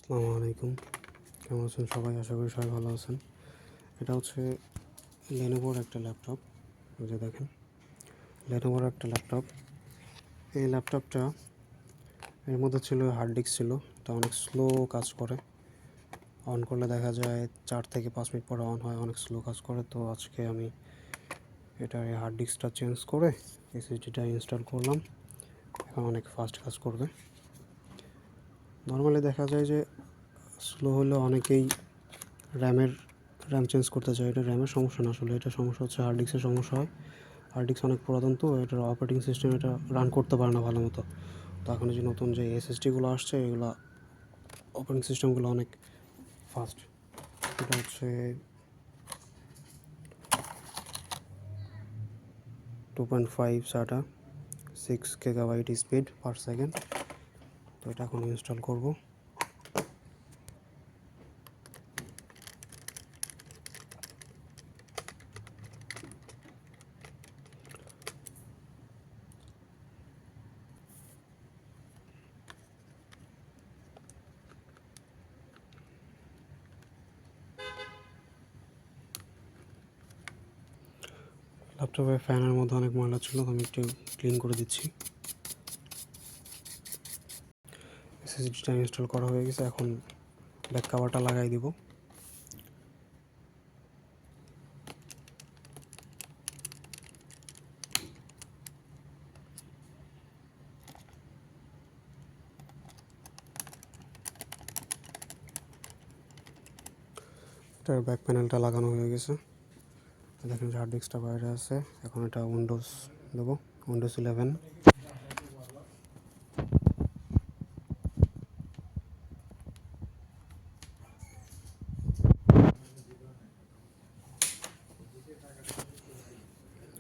আসসালামু আলাইকুম। কেমন আছেন সবাই? আশা করি সবাই ভালো আছেন। এটা হচ্ছে লেনোভোর একটা ল্যাপটপ। এই যে দেখেন, লেনোভোর একটা ল্যাপটপ। এই ল্যাপটপটা এর মধ্যে ছিল হার্ড ডিস্ক ছিল। এটা অনেক স্লো কাজ করে। অন করলে দেখা যায় 4 থেকে 5 মিনিট পরে অন হয়, অনেক স্লো কাজ করে। তো আজকে আমি এটার এই হার্ড ডিস্কটা চেঞ্জ করে এসএসডিটা ইনস্টল করলাম। এখন অনেক ফাস্ট কাজ করবে। নর্মালি দেখা যায় যে স্লো হলে অনেকেই র্যামের র্যাম চেঞ্জ করতে চায়। এটা র্যামের সমস্যা না, আসলে এটা সমস্যা হচ্ছে হার্ড ডিস্কের সমস্যা হয়। হার্ড ডিস্ক অনেক পুরাতন, তো এটার অপারেটিং সিস্টেম এটা রান করতে পারে না ভালো মতো। তো এখন যে নতুন যে এসএসডিগুলো আসছে, এগুলো অপারেটিং সিস্টেমগুলো অনেক ফাস্ট। এটা হচ্ছে 2.5 SATA 6 GB speed per second. তো এটা এখন ইনস্টল করব। ল্যাপটপের ফ্যানের মধ্যে অনেক ময়লা ছিল, আমি একটু ক্লিন করে দিচ্ছি। এসএসডিটা ইনস্টল করা হয়ে গেছে, এখন ব্যাক কভারটা লাগাই দিব। এটার ব্যাক প্যানেলটা লাগানো হয়ে গেছে। দেখেন হার্ড ডিস্কটা বাইরে আছে। এখন এটা উইন্ডোজ দেবো, উইন্ডোজ 11।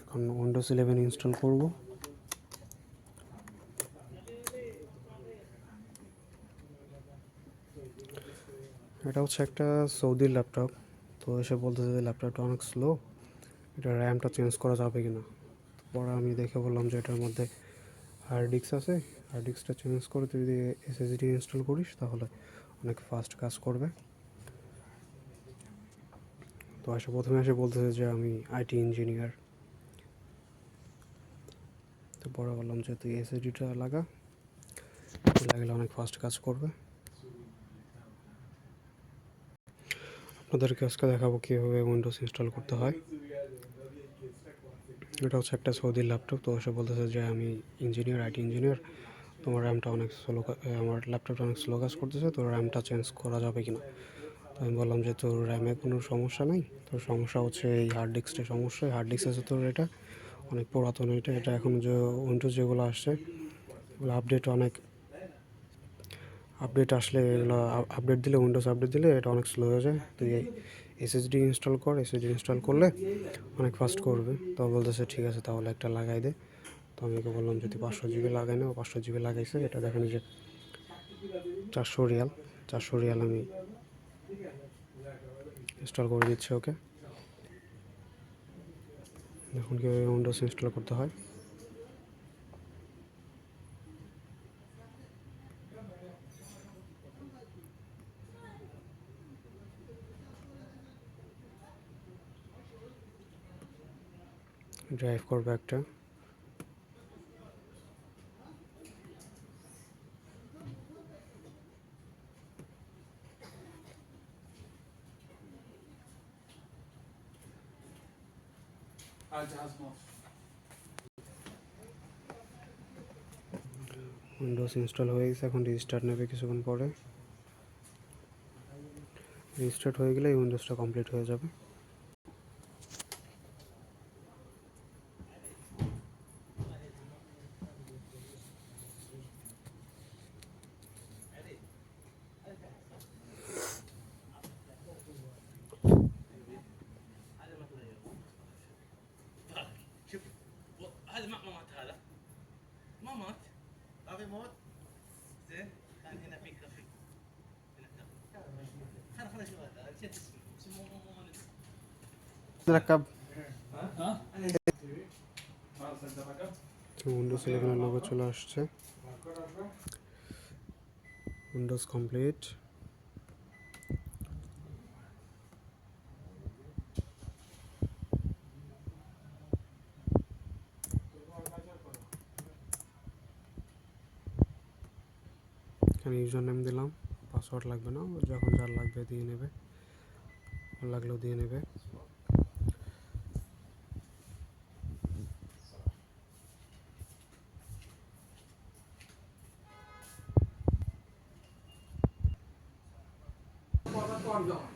এখন উইন্ডোজ 11 ইনস্টল করব। এটা হচ্ছে একটা সৌদির ল্যাপটপ। তো এসে বলতেছে যে ল্যাপটপটা অনেক স্লো, এটা র্যামটা চেঞ্জ করা যাবে কি না। পরে আমি দেখে বললাম যে এটার মধ্যে হার্ড ডিস্ক আছে, হার্ড ডিস্কটা চেঞ্জ করে তুই যদি এসএসডি ইনস্টল করিস তাহলে অনেক ফাস্ট কাজ করবে। তো প্রথমে এসে বলতেছে যে আমি আইটি ইঞ্জিনিয়ার। তো পরে বললাম যে তুই এসএসডিটা লাগালে অনেক ফাস্ট কাজ করবে। আপনাদেরকে আজকে দেখাবো কীভাবে উইন্ডোজ ইনস্টল করতে হয়। এটা হচ্ছে একটা সৌদির ল্যাপটপ। তো এসে বলতেছে যে আমি ইঞ্জিনিয়ার, আইটি ইঞ্জিনিয়ার, তোমার র্যামটা অনেক স্লো, আমার ল্যাপটপটা অনেক স্লো কাজ করতেছে, তো র্যামটা চেঞ্জ করা যাবে কি না। তো আমি বললাম যে তোর র্যামে কোনো সমস্যা নেই, তোর সমস্যা হচ্ছে এই হার্ড ডিস্কের সমস্যা। হার্ড ডিস্ক আছে তোর, এটা অনেক পুরাতন। এটা এখন যে উইন্ডোজ যেগুলো আসছে এগুলো আপডেট আসলে এগুলো আপডেট দিলে, উইন্ডোজ আপডেট দিলে এটা অনেক স্লো হয়ে যায়। তুই এসএসডি ইনস্টল কর, এসএসডি ইনস্টল করলে অনেক ফাস্ট করবে। তো বলতেছে ঠিক আছে তাহলে একটা লাগাই দে। তো আমি ওকে বললাম যদি 500 GB লাগাই না, 500 GB লাগাইছে। এটা দেখেন যে 400 রিয়াল, 400 রিয়াল আমি ইনস্টল করে দিচ্ছি ওকে। এখন কীভাবে উইন্ডোজ ইনস্টল করতে হয়। ড্রাইভ করবে একটা। উইন্ডোজ ইনস্টল হয়ে গেছে, এখন রিস্টার্ট নেবে কিছুক্ষণ পরে। রিস্টার্ট হয়ে গেলে এই উইন্ডোজটা কমপ্লিট হয়ে যাবে। هذا ما مات، هذا ما مات، ما في موت. زين كان هنا في كافي، خلنا شوف هذا نسيت اسمه ركب উইন্ডোজ 11 লোগো চলে আসছে। Windows complete. এখানে ইউজার নেম দিলাম, পাসওয়ার্ড লাগবে না, যখন যার লাগবে দিয়ে নেবে, লাগলেও দিয়ে নেবে। Pardon.